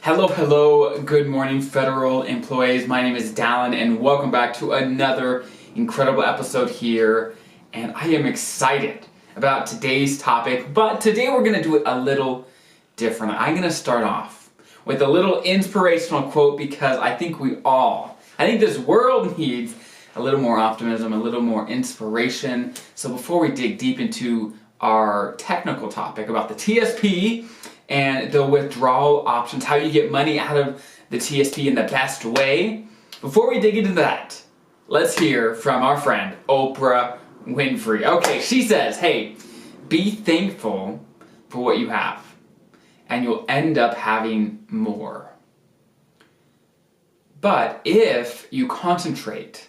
Hello, good morning federal employees. My name is Dallen and welcome back to another incredible episode here. And I am excited about today's topic, but today we're going to do it a little different. I'm going to start off with a little inspirational quote because I think this world needs a little more optimism, a little more inspiration. So before we dig deep into our technical topic about the TSP and the withdrawal options, how you get money out of the TSP in the best way. Before we dig into that, let's hear from our friend Oprah Winfrey. Okay, she says, hey, be thankful for what you have and you'll end up having more. But if you concentrate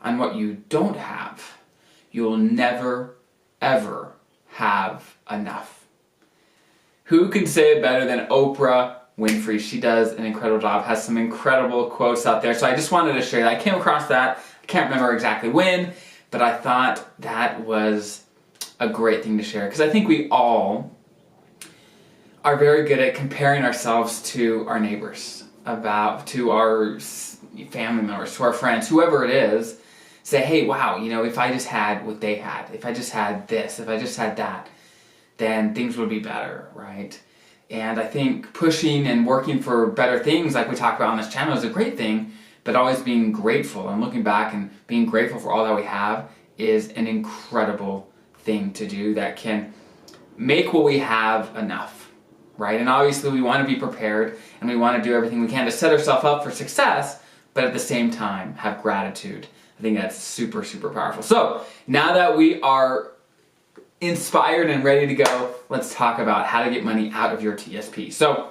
on what you don't have, you'll never, ever have enough. Who can say it better than Oprah Winfrey? She does an incredible job, has some incredible quotes out there. So I just wanted to share that. I came across that. I can't remember exactly when, but I thought that was a great thing to share because I think we all are very good at comparing ourselves to our neighbors, to our family members, to our friends, whoever it is. Say, hey, wow, if I just had what they had, if I just had this, if I just had that, then things would be better, right? And I think pushing and working for better things like we talk about on this channel is a great thing, but always being grateful and looking back and being grateful for all that we have is an incredible thing to do that can make what we have enough, right? And obviously we want to be prepared and we want to do everything we can to set ourselves up for success, but at the same time have gratitude. I think that's super, super powerful. So now that we are inspired and ready to go, let's talk about how to get money out of your TSP. So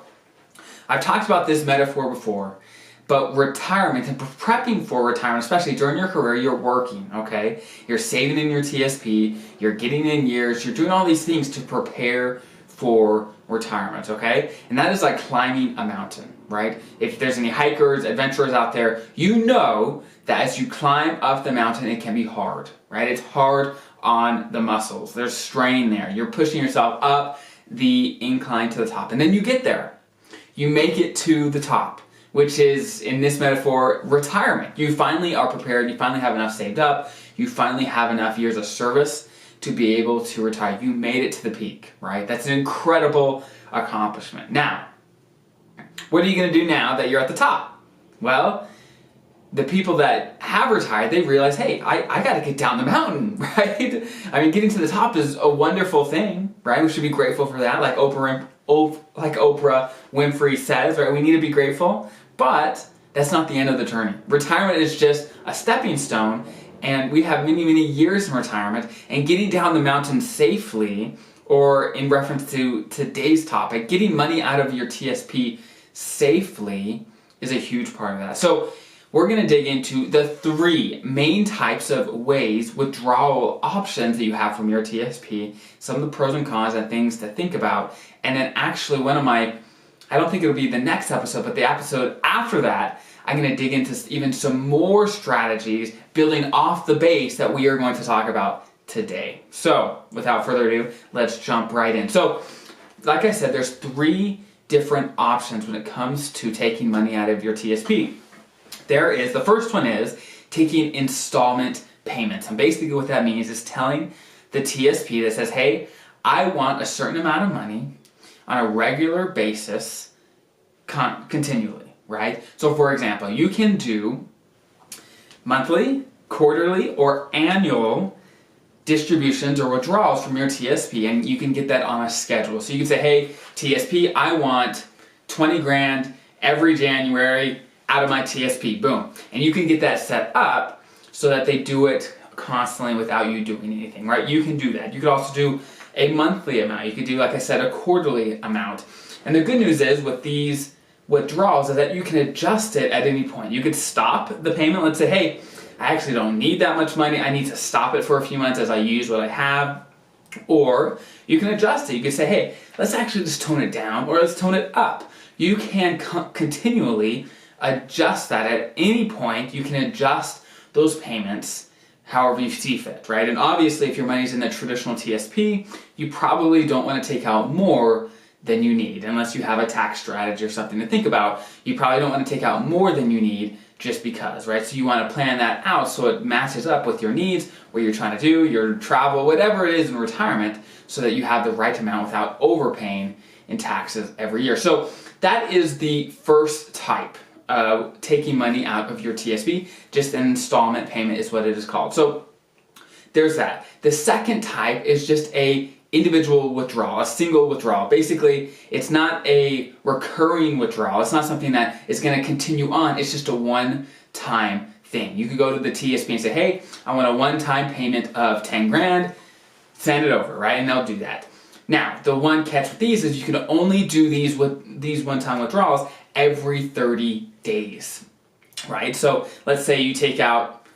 I've talked about this metaphor before, but retirement and prepping for retirement, especially during your career, you're working, okay? You're saving in your TSP, you're getting in years, you're doing all these things to prepare for retirement, okay? And that is like climbing a mountain, right? If there's any hikers, adventurers out there, you know that as you climb up the mountain, it can be hard, right? It's hard on the muscles. There's strain there. You're pushing yourself up the incline to the top. And then you get there. You make it to the top, which is, in this metaphor, retirement. You finally are prepared. You finally have enough saved up. You finally have enough years of service to be able to retire. You made it to the peak, right? That's an incredible accomplishment. Now, what are you going to do now that you're at the top? Well, the people that have retired, they realize, hey, I got to get down the mountain, right? I mean, getting to the top is a wonderful thing, right? We should be grateful for that, like Oprah Winfrey says, right? We need to be grateful, but that's not the end of the journey. Retirement is just a stepping stone, and we have many, many years in retirement, and getting down the mountain safely, or in reference to today's topic, getting money out of your TSP safely is a huge part of that. So we're going to dig into the 3 main types of withdrawal options that you have from your TSP, some of the pros and cons and things to think about, and then actually I don't think it'll be the next episode, but the episode after that, I'm going to dig into even some more strategies building off the base that we are going to talk about today. So without further ado, let's jump right in. So like I said, there's 3 different options when it comes to taking money out of your TSP. The first one is taking installment payments. And basically what that means is telling the TSP that says, hey, I want a certain amount of money on a regular basis continually, right? So for example, you can do monthly, quarterly, or annual distributions or withdrawals from your TSP, and you can get that on a schedule. So you can say, hey, TSP, I want 20 grand every January out of my TSP, boom. And you can get that set up so that they do it constantly without you doing anything, right? You can do that. You could also do a monthly amount. You could do, like I said, a quarterly amount. And the good news is with these withdrawals is that you can adjust it at any point. You could stop the payment. Let's say, hey, I actually don't need that much money. I need to stop it for a few months as I use what I have. Or you can adjust it. You can say, hey, let's actually just tone it down or let's tone it up. You can continually adjust that at any point. You can adjust those payments however you see fit, right? And obviously if your money's in the traditional TSP, you probably don't want to take out more than you need. Unless you have a tax strategy or something to think about, you probably don't want to take out more than you need just because, right? So you want to plan that out so it matches up with your needs, what you're trying to do, your travel, whatever it is in retirement, so that you have the right amount without overpaying in taxes every year. So that is the first type of taking money out of your TSP. Just an installment payment is what it is called. So there's that. The second type is just a individual withdrawal, a single withdrawal. Basically, it's not a recurring withdrawal. It's not something that is going to continue on. It's just a one-time thing. You could go to the TSP and say, hey, I want a one-time payment of 10 grand, send it over, right? And they'll do that. Now, the one catch with these is you can only do these one-time withdrawals every 30 days, right? So let's say you take out,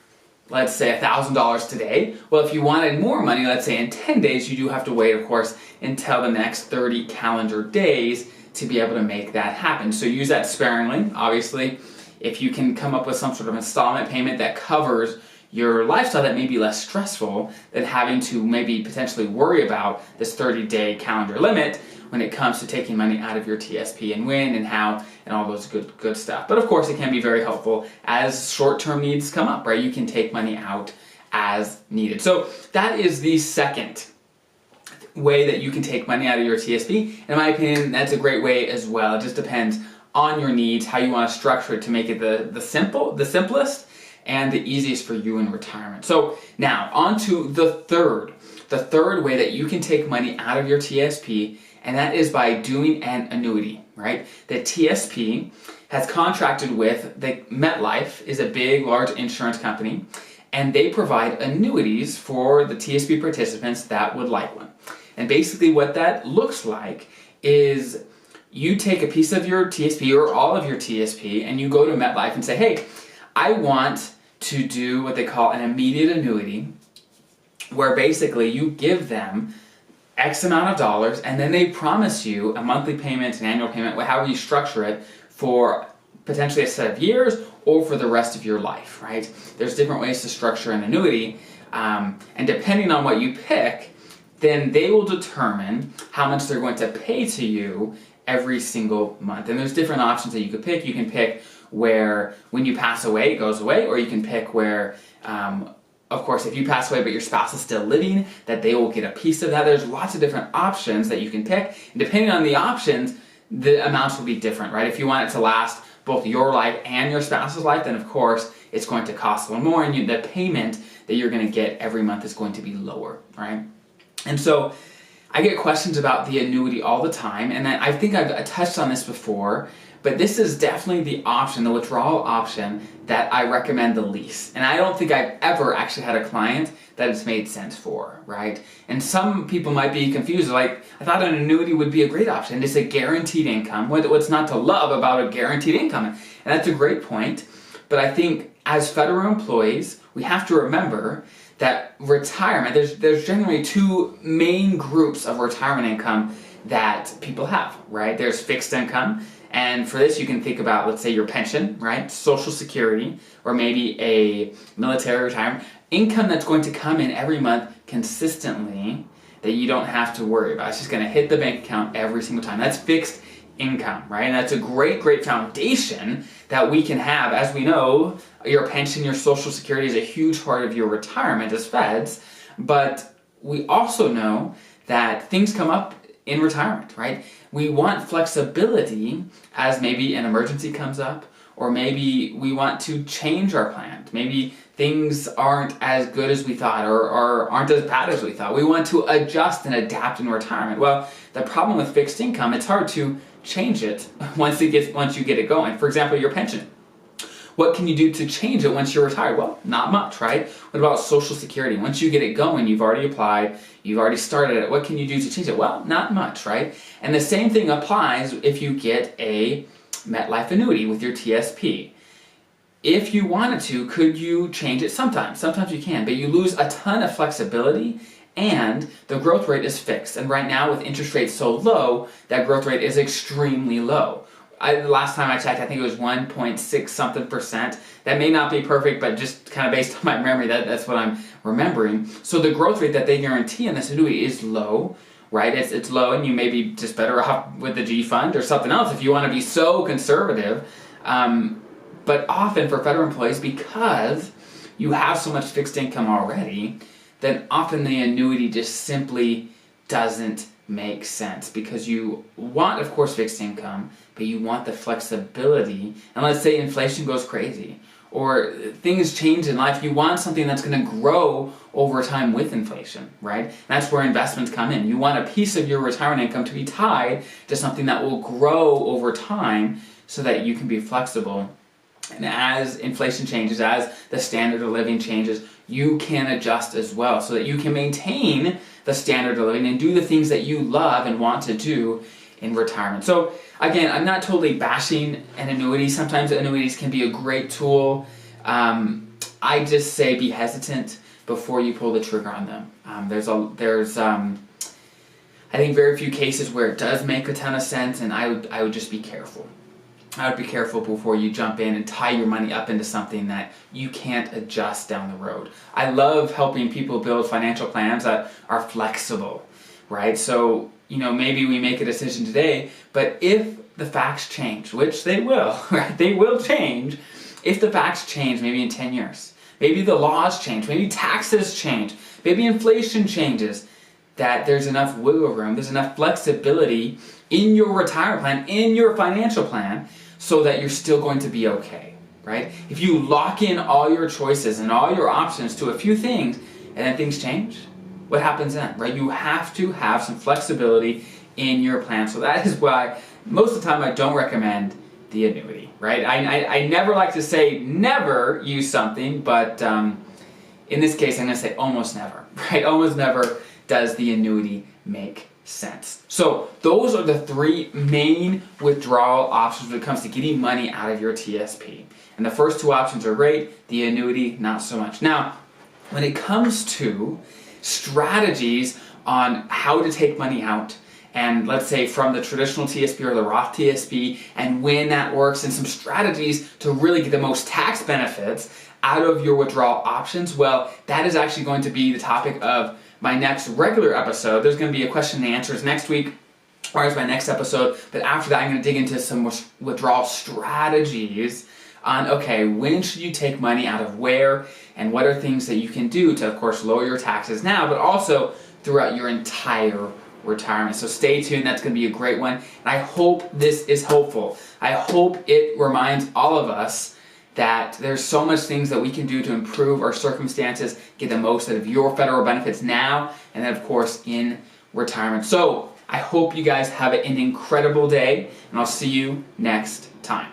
let's say $1,000 today. Well, if you wanted more money, let's say in 10 days, you do have to wait, of course, until the next 30 calendar days to be able to make that happen. So use that sparingly. Obviously, if you can come up with some sort of installment payment that covers your lifestyle that may be less stressful than having to maybe potentially worry about this 30-day calendar limit when it comes to taking money out of your TSP and when and how and all those good stuff. But of course, it can be very helpful as short-term needs come up, right? You can take money out as needed. So that is the second way that you can take money out of your TSP. In my opinion, that's a great way as well. It just depends on your needs, how you want to structure it to make it the simplest and the easiest for you in retirement. So now on to the third way that you can take money out of your TSP, and that is by doing an annuity, right? The TSP has contracted with, MetLife is a big, large insurance company, and they provide annuities for the TSP participants that would like one. And basically what that looks like is you take a piece of your TSP or all of your TSP and you go to MetLife and say, hey, I want to do what they call an immediate annuity, where basically you give them X amount of dollars and then they promise you a monthly payment, an annual payment, however you structure it, for potentially a set of years or for the rest of your life, right? There's different ways to structure an annuity, and depending on what you pick, then they will determine how much they're going to pay to you every single month. And there's different options that you could pick. You can pick where when you pass away, it goes away, or you can pick where, of course, if you pass away but your spouse is still living, that they will get a piece of that. There's lots of different options that you can pick. And depending on the options, the amounts will be different, right? If you want it to last both your life and your spouse's life, then of course it's going to cost a little more, and the payment that you're going to get every month is going to be lower, right? And so I get questions about the annuity all the time, and I think I've touched on this before, but this is definitely the option, the withdrawal option, that I recommend the least. And I don't think I've ever actually had a client that it's made sense for, right? And some people might be confused, like, I thought an annuity would be a great option. It's a guaranteed income. What's not to love about a guaranteed income? And that's a great point, but I think as federal employees, we have to remember that retirement, there's generally two main groups of retirement income that people have, right? There's fixed income, and for this you can think about, let's say, your pension, right? Social Security, or maybe a military retirement. Income that's going to come in every month consistently that you don't have to worry about. It's just going to hit the bank account every single time. That's fixed income, right? And that's a great foundation that we can have. As we know, your pension, your Social Security is a huge part of your retirement as feds, but we also know that things come up in retirement, right? We want flexibility as maybe an emergency comes up, or maybe we want to change our plan. Maybe things aren't as good as we thought, or aren't as bad as we thought. We want to adjust and adapt in retirement. Well, the problem with fixed income, it's hard to change it once you get it going. For example, your pension. What can you do to change it once you're retired? Well, not much, right? What about Social Security? Once you get it going, you've already applied, you've already started it. What can you do to change it? Well, not much, right? And the same thing applies if you get a MetLife annuity with your TSP. If you wanted to, could you change it? Sometimes you can, but you lose a ton of flexibility, and the growth rate is fixed. And right now, with interest rates so low, that growth rate is extremely low. The last time I checked, I think it was 1.6 something percent. That may not be perfect, but just kind of based on my memory, that's what I'm remembering. So the growth rate that they guarantee in this annuity is low, right? It's low, and you may be just better off with the G fund or something else if you want to be so conservative. But often for federal employees, because you have so much fixed income already, then often the annuity just simply doesn't make sense, because you want, of course, fixed income, but you want the flexibility. And let's say inflation goes crazy or things change in life, you want something that's going to grow over time with inflation, right? And that's where investments come in. You want a piece of your retirement income to be tied to something that will grow over time so that you can be flexible. And as inflation changes, as the standard of living changes, you can adjust as well so that you can maintain the standard of living and do the things that you love and want to do in retirement. So again, I'm not totally bashing an annuity. Sometimes annuities can be a great tool. I just say be hesitant before you pull the trigger on them. There's I think very few cases where it does make a ton of sense, and I would just be careful. I would be careful before you jump in and tie your money up into something that you can't adjust down the road. I love helping people build financial plans that are flexible, right? So, maybe we make a decision today, but if the facts change, which they will, right? They will change. If the facts change, maybe in 10 years, maybe the laws change, maybe taxes change, maybe inflation changes, that there's enough wiggle room, there's enough flexibility in your retirement plan, in your financial plan, so that you're still going to be okay, right? If you lock in all your choices and all your options to a few things, and then things change, what happens then, right? You have to have some flexibility in your plan. So that is why most of the time I don't recommend the annuity, right? I never like to say never use something, but in this case I'm going to say almost never, right? Almost never does the annuity make sense. So those are the three main withdrawal options when it comes to getting money out of your TSP. And the first two options are great, the annuity not so much. Now, when it comes to strategies on how to take money out, and let's say from the traditional TSP or the Roth TSP, and when that works, and some strategies to really get the most tax benefits out of your withdrawal options, well, that is actually going to be the topic of my next regular episode. There's going to be a question and answers next week, or as my next episode, but after that I'm going to dig into some withdrawal strategies on, okay, when should you take money out of where, and what are things that you can do to, of course, lower your taxes now, but also throughout your entire retirement. So stay tuned, that's going to be a great one, and I hope this is hopeful. I hope it reminds all of us that there's so much things that we can do to improve our circumstances, get the most out of your federal benefits now, and then of course in retirement. So I hope you guys have an incredible day, and I'll see you next time.